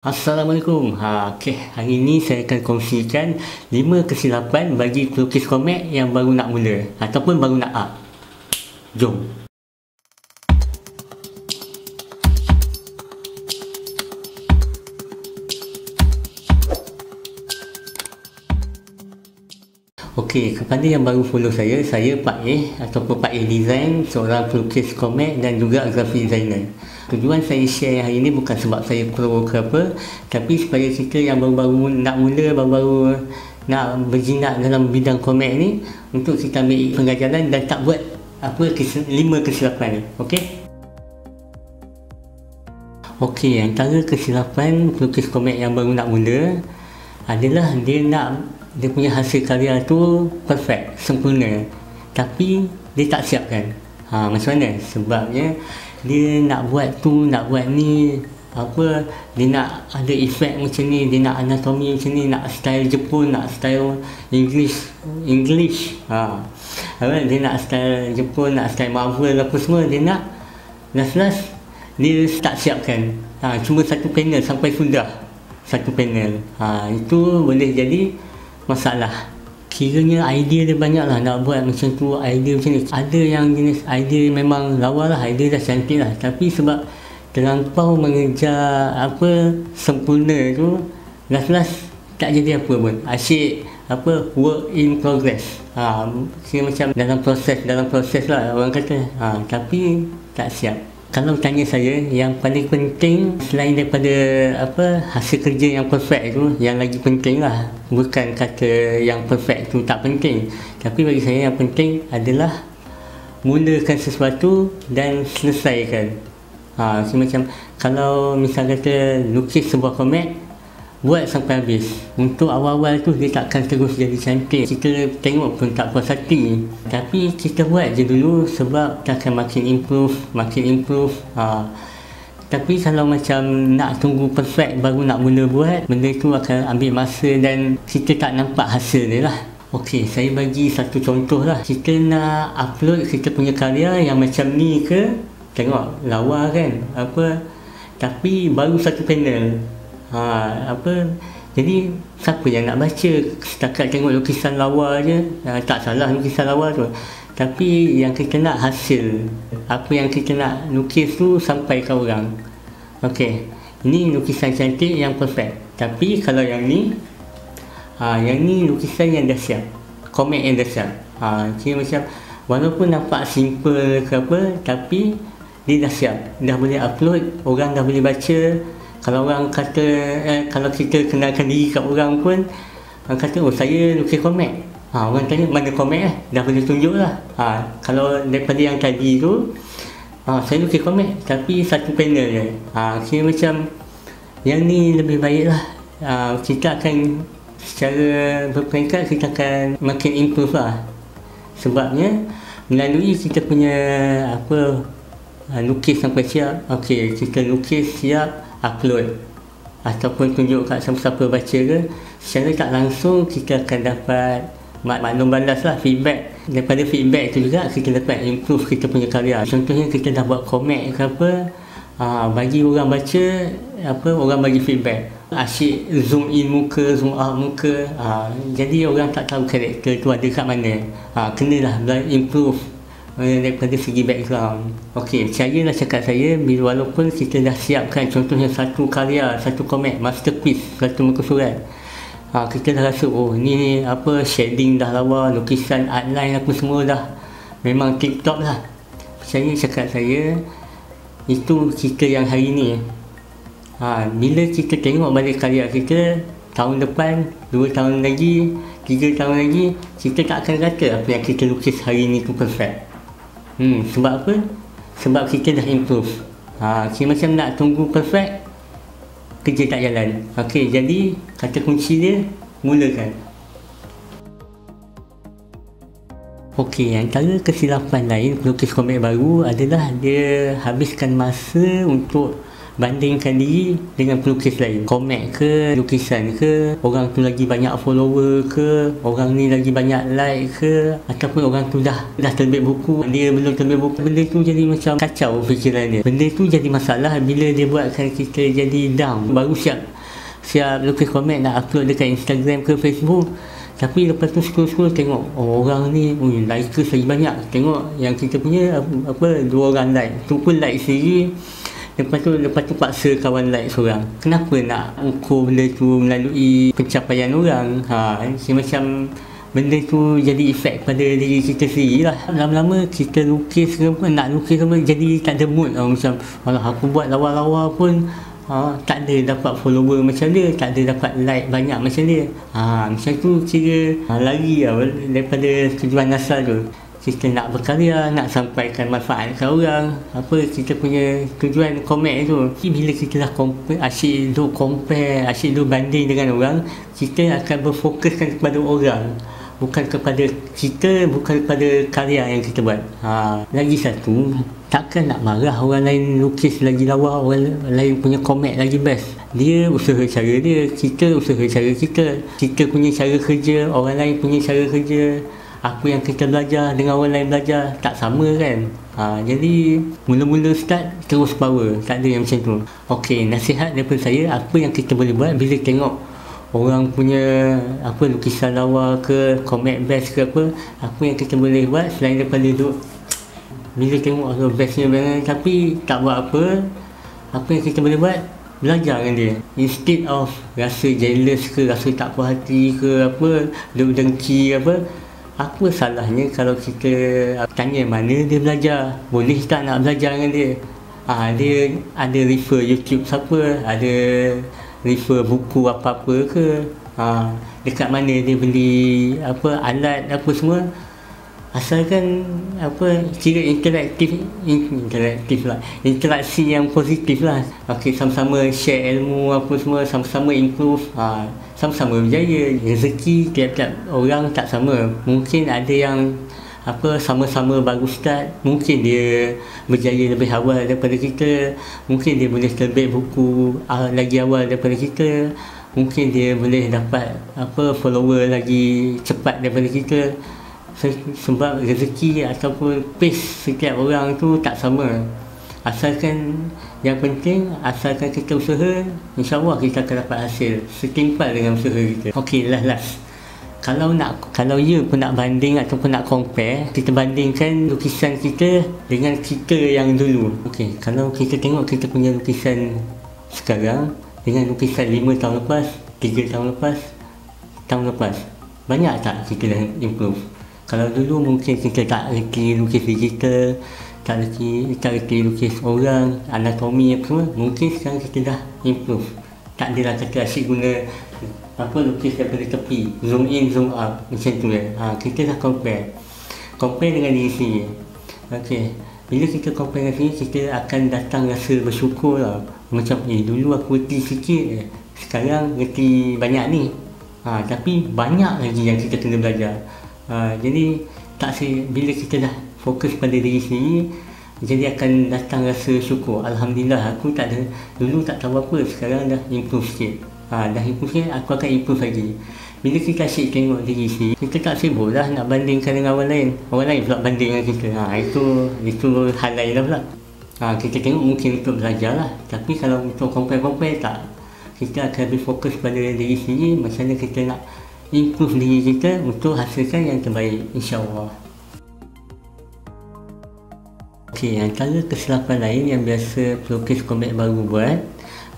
Assalamualaikum. Hari ini saya akan kongsikan 5 kesilapan bagi pelukis komik yang baru nak mula ataupun baru nak art. Jom. Okey, kepada yang baru follow saya Pak A ataupun Pak A Design, seorang pelukis komik dan juga graphic designer. Tujuan saya share hari ini bukan sebab saya pro ke apa, tapi supaya kita yang baru-baru nak mula, baru-baru nak berjinak dalam bidang komik ni, untuk kita ambil pengajaran dan tak buat 5 kesilapan ni. Okey, antara kesilapan pelukis komik yang baru nak mula adalah dia punya hasil karya tu perfect, sempurna, tapi dia tak siapkan. Macam mana? Sebabnya dia nak buat tu, nak buat ni, dia nak ada efek macam ni, dia nak anatomi macam ni, nak style Jepun, nak style English. Dia nak style Jepun, nak style Marvel apa semua, dia nak last dia tak siapkan. Cuma satu panel sampai sudah satu panel. Itu boleh jadi masalah. Kiranya idea dia banyak lah nak buat macam tu, idea macam ni. Ada yang jenis idea memang lawa lah, idea dah cantik lah, tapi sebab terlampau mengejar sempurna tu, last tak jadi apa pun. Asyik work in progress. Kira macam dalam proses lah orang kata. Tapi tak siap. Kalau tanya saya, yang paling penting selain daripada hasil kerja yang perfect tu, yang lagi penting lah, bukan kata yang perfect tu tak penting, tapi bagi saya yang penting adalah mulakan sesuatu dan selesaikan. Macam kalau misal kata lukis sebuah komik, buat sampai habis. Untuk awal-awal tu dia takkan terus jadi cantik, kita tengok pun tak puas hati, tapi kita buat je dulu sebab kita akan makin improve. Tapi kalau macam nak tunggu perfect baru nak mula buat, benda tu akan ambil masa dan kita tak nampak hasil dia lah. Okey, saya bagi satu contoh lah. Kita nak upload kita punya karya yang macam ni ke, tengok lawa kan, tapi baru satu panel. Jadi siapa yang nak baca? Setakat tengok lukisan lawa je. Tak salah lukisan lawa tu, tapi yang kita nak hasil, apa yang kita nak lukis tu sampai ke orang. Okey, ini lukisan cantik yang perfect, tapi kalau yang ni lukisan yang dah siap, komik yang dah siap. Kira macam walaupun nampak simple ke apa, tapi dia dah siap, dah boleh upload, orang dah boleh baca. Kalau orang kata, kalau kita kenalkan diri kat orang pun, orang kata, oh saya lukis komik. Orang tanya, mana komik dah boleh tunjuk lah. Kalau daripada yang tadi tu, saya lukis komik, tapi satu panel je. Kira macam, yang ni lebih baik lah. Kita akan, secara berperingkat, kita akan makin improve lah. Sebabnya, melalui kita punya, lukis sampai siap, okey, kita lukis siap, upload ataupun tunjuk kat siapa-siapa baca ke, secara tak langsung kita akan dapat maklum balas lah, feedback. Daripada feedback tu juga kita dapat improve kita punya karya. Contohnya kita dah buat komik ke bagi orang baca, orang bagi feedback, asyik zoom in muka, zoom out muka, jadi orang tak tahu karakter tu ada kat mana. Kenalah improve daripada segi background. Okey, percayalah cakap saya, walaupun kita dah siapkan contohnya satu karya, satu komik, masterpiece, satu muka surat, kita dah rasa, oh ni shading dah lawa, lukisan, outline apa semua dah memang tip top lah. Percaya cakap saya, itu kita yang hari ni. Bila kita tengok balik karya kita tahun depan, 2 tahun lagi, 3 tahun lagi, kita tak akan kata apa yang kita lukis hari ni tu perfect. Sebab apa? Sebab kita dah improve. Kira macam nak tunggu perfect, kerja tak jalan. Okey, jadi kata kunci dia, mulakan. Okey, antara kesilapan lain pelukis komik baru adalah dia habiskan masa untuk bandingkan diri dengan pelukis lain. Komen ke, lukisan ke, orang tu lagi banyak follower ke, orang ni lagi banyak like ke, ataupun orang tu dah terbit buku, dia belum terbit buku. Benda tu jadi macam kacau fikiran dia. Benda tu jadi masalah bila dia buatkan kita jadi down. Baru siap lukis komen nak upload dekat Instagram ke Facebook, tapi lepas tu scroll tengok orang ni likers lagi banyak. Tengok yang kita punya apa 2 orang like, tu pun like sendiri. Lepas tu paksa kawan like seorang. Kenapa nak ukur benda tu melalui pencapaian orang? Macam benda tu jadi efek pada diri kita sendiri lah. Lama-lama kita lukis ke apa, nak lukis apa, jadi tak ada mood lah. Macam alah aku buat lawa-lawa pun tak ada dapat follower macam dia, tak ada dapat like banyak macam dia. Macam tu kira lari lah daripada tujuan asal tu. Kita nak berkarya, nak sampaikan manfaat ke orang, apa kita punya tujuan komen tu. Bila kita dah asyik duk banding dengan orang, kita akan berfokuskan kepada orang, bukan kepada kita, bukan kepada karya yang kita buat. Lagi satu, takkan nak marah orang lain lukis lagi lawa, orang lain punya komen lagi best. Dia usaha cara dia, kita usaha cara kita. Kita punya cara kerja, orang lain punya cara kerja. Apa yang kita belajar dengan orang lain belajar tak sama kan. Jadi mula-mula start terus power, tak ada yang macam tu. Okey, nasihat daripada saya, apa yang kita boleh buat bila tengok orang punya apa lukisan lawa ke, komen best ke apa yang kita boleh buat selain daripada duduk bila tengok bestnya banget tapi tak buat apa yang kita boleh buat? Belajar dengan dia. Instead of rasa jealous ke, rasa tak puas hati ke apa, duk dengki apa salahnya kalau kita tanya mana dia belajar, boleh tak nak belajar dengan dia. Dia ada refer YouTube siapa, ada refer buku apa-apa ke, dekat mana dia beli alat semua. Asalkan kira interaksi yang positif lah. Okey, sama-sama share ilmu semua, sama-sama improve, sama-sama berjaya. Rezeki tiap-tiap orang tak sama. Mungkin ada yang sama-sama baru start, mungkin dia berjaya lebih awal daripada kita, mungkin dia boleh terbit buku lagi awal daripada kita, mungkin dia boleh dapat follower lagi cepat daripada kita. Sebab rezeki ataupun pace setiap orang tu tak sama. Yang penting asalkan kita usaha, insyaAllah kita akan dapat hasil setimpal dengan usaha kita. Okey, last. Kalau ya pun nak banding ataupun nak compare, kita bandingkan lukisan kita dengan kita yang dulu. Okey, kalau kita tengok kita punya lukisan sekarang dengan lukisan 5 tahun lepas, 3 tahun lepas, banyak tak kita dah improve? Kalau dulu mungkin kita tak reti lukis digital, tak reti lukis orang, anatomi apa semua, mungkin sekarang kita dah improve. Tak adalah kata asyik guna lukis daripada tepi, zoom in, zoom out, macam tu ya. Kita dah compare dengan diri sendiri. Okey, bila kita compare dengan sendiri, kita akan datang rasa bersyukur lah. Macam dulu aku reti sikit, sekarang reti banyak ni. Tapi banyak lagi yang kita kena belajar. Jadi bila kita dah fokus pada diri sendiri, jadi akan datang rasa syukur. Alhamdulillah, aku dulu tak tahu apa, sekarang dah improve sikit. Dah improve sikit, aku akan improve lagi. Bila kita asyik tengok diri sendiri, kita tak sibuk dah nak bandingkan dengan orang lain pula banding dengan kita. Itu hal lain lah pula. Kita tengok mungkin untuk belajar lah, tapi kalau untuk compare tak. Kita akan lebih fokus pada diri sendiri, macam mana kita nak improve diri kita untuk hasilkan yang terbaik, insyaAllah. Okey, antara kesilapan lain yang biasa pelukis komik baru buat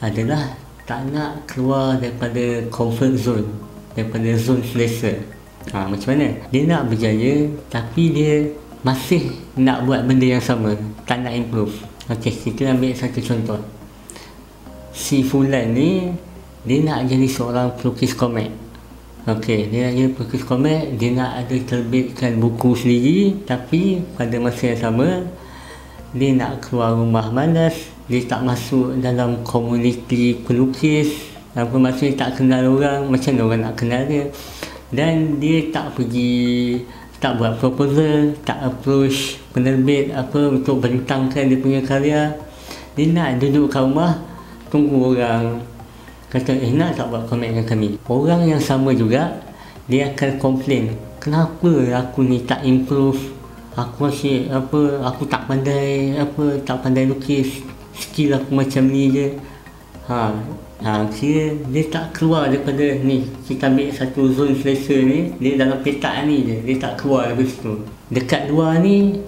adalah tak nak keluar daripada comfort zone, daripada zone selesa. Macam mana? Dia nak berjaya tapi dia masih nak buat benda yang sama, tak nak improve. Okey, kita ambil satu contoh. Si Fulan ni, dia nak jadi seorang pelukis komik. Okey, dia nak jadi pelukis komik, dia nak ada terbitkan buku sendiri, tapi pada masa yang sama dia nak keluar rumah malas, dia tak masuk dalam komuniti pelukis, maksudnya tak kenal orang, macam mana orang nak kenal dia. Dan dia tak buat proposal, tak approach penerbit untuk bentangkan dia punya karya. Dia nak duduk kat rumah, tunggu orang kata nak tak buat komen dengan kami. Orang yang sama juga dia akan komplain, kenapa aku ni tak improve, aku masih aku tak pandai lukis, skill aku macam ni je. Kira dia tak keluar daripada ni, kita ambil satu zon selesa ni, dia dalam petak ni je, dia tak keluar dari situ. Dekat luar ni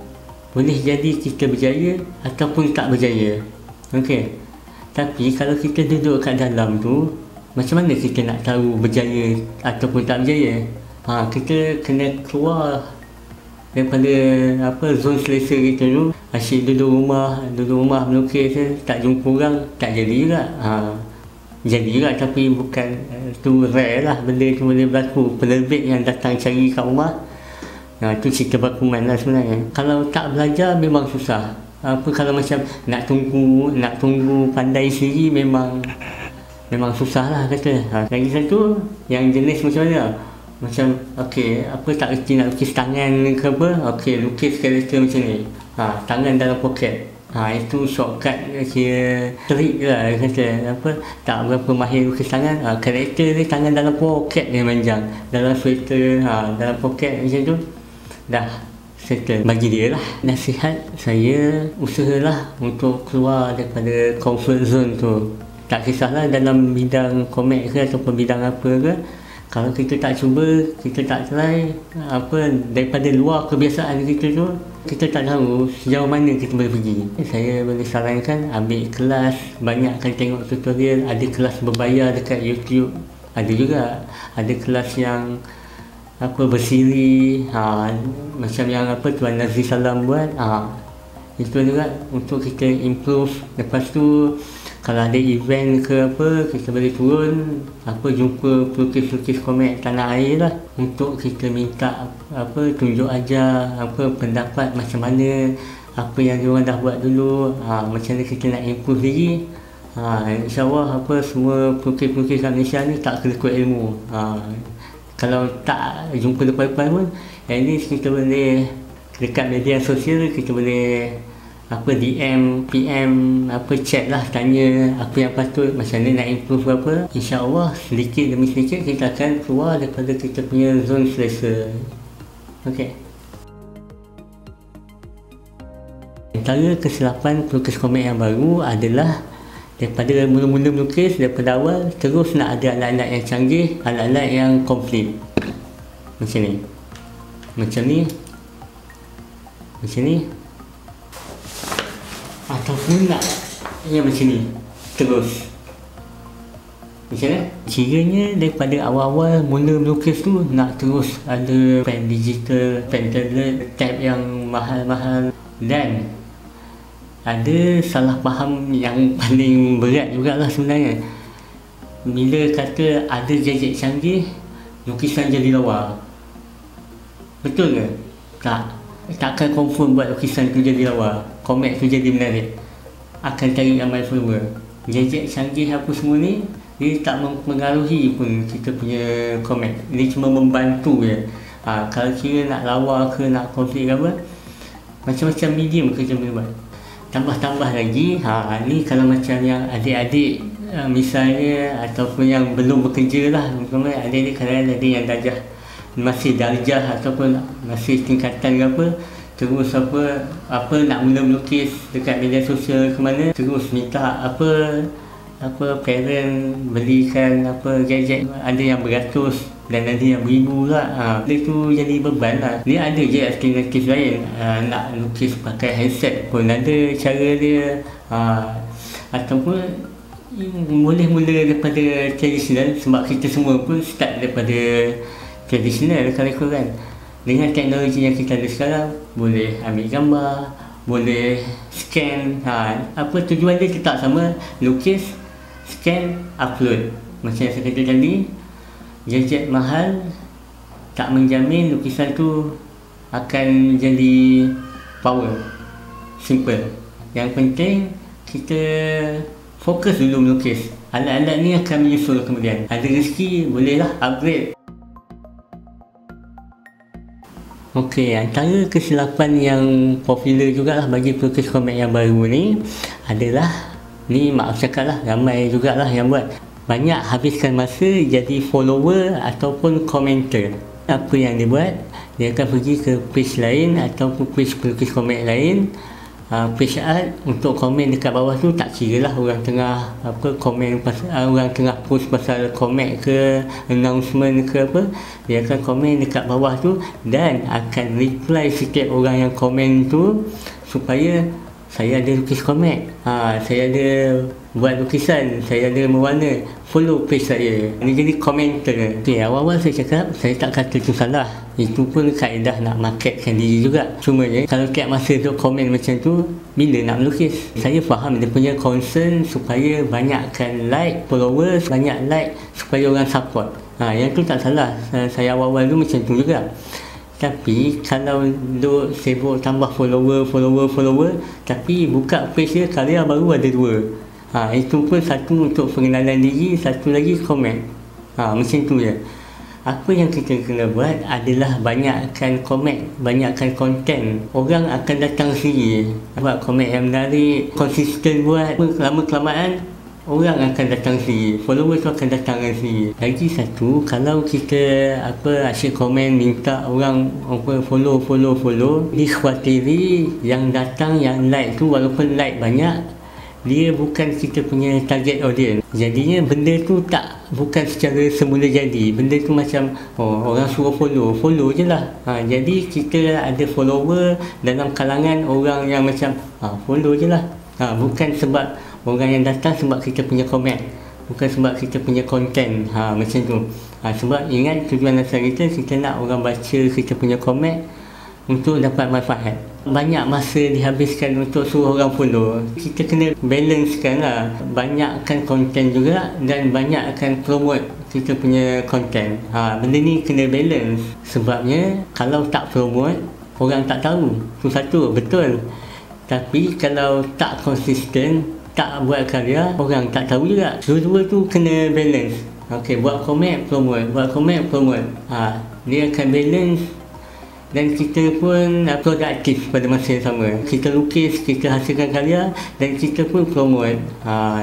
boleh jadi kita berjaya ataupun tak berjaya. Okey. Tapi kalau kita duduk kat dalam tu, macam mana kita nak tahu berjaya ataupun tak berjaya? Kita kena keluar daripada zon selesa kita tu. Asyik duduk rumah melukis, tak jumpa orang, tak jadi juga. Jadi juga, tapi bukan tu rare lah benda tu boleh berlaku. Penerbit yang datang cari kat rumah, tu cerita bakuman lah sebenarnya. Kalau tak belajar memang susah. Kalau macam nak tunggu pandai sendiri memang susah lah kata. Lagi satu yang jenis macam mana, macam tak reti nak lukis tangan ke apa, lukis karakter macam ni, tangan dalam poket, itu shortcut, kira trik lah kata. Tak berapa mahir lukis tangan, karakter ni tangan dalam poket dia manjang, dalam sweater, dalam poket macam tu dah settle. Bagi dia lah nasihat, saya usahalah untuk keluar daripada comfort zone tu. Tak kisahlah dalam bidang komik ke ataupun bidang apa ke, kalau kita tak cuba, kita tak try daripada luar kebiasaan kita tu, kita tak tahu sejauh mana kita boleh pergi. Saya boleh sarankan ambil kelas, banyakkan tengok tutorial. Ada kelas berbayar dekat YouTube, ada juga ada kelas yang bersiri, macam yang Tuan Nazri Salam buat, itu juga untuk kita improve. Lepas tu kalau ada event ke apa, kita boleh turun jumpa pelukis-pelukis komik tanah air lah, untuk kita minta tunjuk ajar pendapat macam mana apa yang diorang dah buat dulu, macam mana kita nak improve diri. InsyaAllah semua pelukis-pelukis kat Malaysia ni tak kelekut ilmu. Kalau tak jumpa depan-depan pun, at least kita boleh dekat media sosial, kita boleh DM, PM, chat lah, tanya apa yang patut, macam mana nak improve apa. InsyaAllah sedikit demi sedikit kita akan keluar daripada kita punya zon selesa. Antara kesilapan pelukis komik yang baru adalah daripada mula-mula melukis, daripada awal terus nak ada alat-alat yang canggih, alat-alat yang komplit. Macam ni, ataupun nak yang macam ni terus. Macam mana? Ciranya daripada awal-awal mula melukis tu nak terus ada pen digital, pen tablet, tab yang mahal-mahal, dan ada salah faham yang paling berat jugalah sebenarnya. Bila kata ada gadget canggih, lukisan jadi lawa. Betul ke? Takkan confirm buat lukisan tu jadi lawa, komik tu jadi menarik. Akan cari ramai follower. Gadget canggih apa semua ni, dia tak mempengaruhi pun kita punya komik. Dia cuma membantu je. Kalau kira nak lawa ke nak konflik ke apa, macam-macam medium kerja boleh buat. Tambah-tambah lagi, ni kalau macam yang adik-adik misalnya, ataupun yang belum bekerja lah, adik-adik kadang-kadang ada yang masih darjah ataupun masih tingkatan ke apa, terus nak mula melukis dekat media sosial ke mana, terus minta parent belikan gadget, ada yang beratus dan ada yang beribu lah. Itu jadi beban lah. Dia ada je alternatif lain, nak lukis pakai handset pun ada cara dia, ataupun boleh mula daripada tradisional, sebab kita semua pun start daripada tradisional kalau ikutkan. Dengan teknologi yang kita ada sekarang, boleh ambil gambar, boleh scan, tujuan dia tetap sama, lukis, scan, upload. Macam yang saya kata tadi, gadget mahal tak menjamin lukisan tu akan jadi power. Simple. Yang penting kita fokus dulu melukis. Alat-alat ni akan menyusul kemudian. Ada rezeki, bolehlah upgrade. Antara kesilapan yang popular jugalah bagi pelukis komik yang baru ni adalah Ni maaf cakap lah, ramai jugalah yang buat. Banyak habiskan masa jadi follower ataupun komentar. Apa yang dia buat, dia akan pergi ke page lain ataupun page pelukis komik lain, page art, untuk komen dekat bawah tu. Tak kira lah orang tengah komen pasal, orang tengah post pasal komik ke, announcement ke apa, dia akan komen dekat bawah tu dan akan reply setiap orang yang komen tu supaya saya ada lukis komik, saya ada buat lukisan, saya ada mewarna, follow page saya. Ini jadi komentar. Okay, awal-awal saya cakap, saya tak kata itu salah. Itu pun kaedah nak marketkan diri juga. Cuma je, kalau tiap masa tu komen macam tu, bila nak melukis? Saya faham dia punya concern supaya banyakkan like, followers, banyak like supaya orang support. Yang tu tak salah. Saya awal-awal tu macam tu juga. Tapi kalau duk sibuk tambah follower, tapi buka page dia karya baru ada 2. Itu pun satu untuk pengenalan diri, satu lagi komen. Macam tu je. Apa yang kita kena buat adalah banyakkan komen, banyakkan konten. Orang akan datang sendiri. Buat komen yang menarik, konsisten buat, lama-kelamaan orang akan datang sendiri, follower tu akan datang sendiri. Lagi satu, kalau kita asyik komen minta orang follow, dikhawatiri yang datang, yang like tu walaupun like banyak, dia bukan kita punya target audience. Jadinya benda tu bukan secara semula jadi. Benda tu macam orang suruh follow je lah. Jadi kita ada follower dalam kalangan orang yang macam follow je lah. Bukan sebab orang yang datang sebab kita punya komen, bukan sebab kita punya konten. Macam tu. Sebab ingat tujuan asal kita nak orang baca kita punya komen untuk dapat manfaat. Banyak masa dihabiskan untuk suruh orang follow. Kita kena balancekan lah. Banyakkan konten juga dan banyakkan promote kita punya konten. Benda ni kena balance. Sebabnya kalau tak promote, orang tak tahu. Itu satu, betul. Tapi kalau tak konsisten, tak buat karya, orang tak tahu juga. Dua-dua tu kena balance. Okey, buat komen, promote. Buat komen, promote. Dia akan balance. Dan kita pun produktif pada masa yang sama. Kita lukis, kita hasilkan karya dan kita pun promote.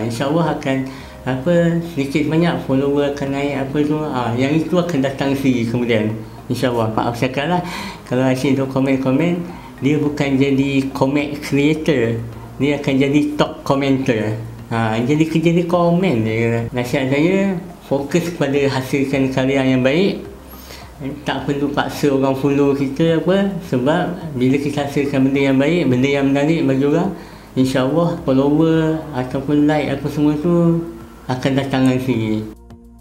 InsyaAllah akan sedikit banyak follower akan naik yang itu akan datang sendiri kemudian. InsyaAllah. Maaf cakap lah, kalau asyik tu komen-komen, dia bukan jadi comic creator, dia akan jadi top commenter. Jadi kerja dia komen je. Nasihat saya, fokus kepada hasilkan karya yang baik. Tak perlu paksa orang follow kita sebab bila kita hasilkan benda yang baik, benda yang menarik bagi orang, InsyaAllah follower ataupun like semua tu akan datang sendiri.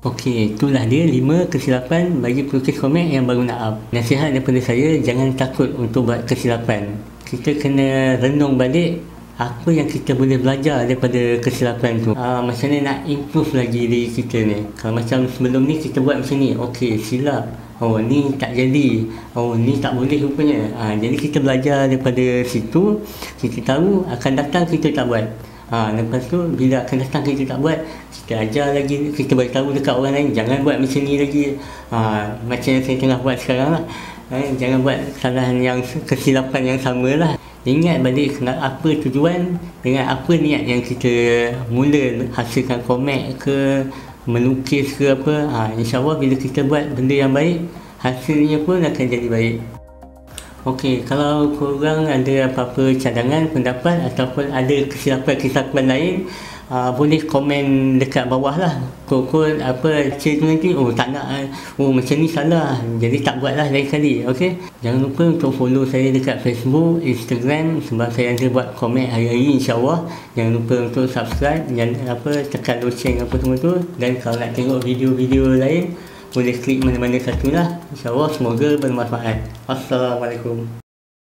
Okey, itulah dia 5 kesilapan bagi pelukis komik yang baru nak up. Nasihat daripada saya, jangan takut untuk buat kesilapan. Kita kena renung balik apa yang kita boleh belajar daripada kesilapan tu. Macam mana nak improve lagi diri kita ni. Kalau macam sebelum ni kita buat macam ni, okey, silap. Ni tak jadi. Ni tak boleh rupanya. Jadi kita belajar daripada situ. Kita tahu akan datang kita tak buat. Lepas tu bila akan datang kita tak buat, kita ajar lagi, kita beritahu dekat orang lain, jangan buat macam ni lagi. Macam yang saya tengah buat sekarang lah. Jangan buat kesalahan yang kesilapan yang sama lah. Ingat balik apa tujuan dengan apa niat yang kita mula hasilkan komik ke, melukis ke InsyaAllah bila kita buat benda yang baik, hasilnya pun akan jadi baik. Okey, kalau korang ada apa-apa cadangan, pendapat ataupun ada kesilapan-kesilapan lain, boleh komen dekat bawah lah. Kod cerita nanti, tak nak, macam ni salah, jadi tak buat lah lain kali. Okey, jangan lupa untuk follow saya dekat Facebook, Instagram, sebab saya ada buat komen hari-hari insyaAllah. Jangan lupa untuk subscribe, tekan loceng semua tu. Dan kalau nak tengok video-video lain, boleh klik mana-mana satu lah. InsyaAllah semoga bermanfaat. Assalamualaikum.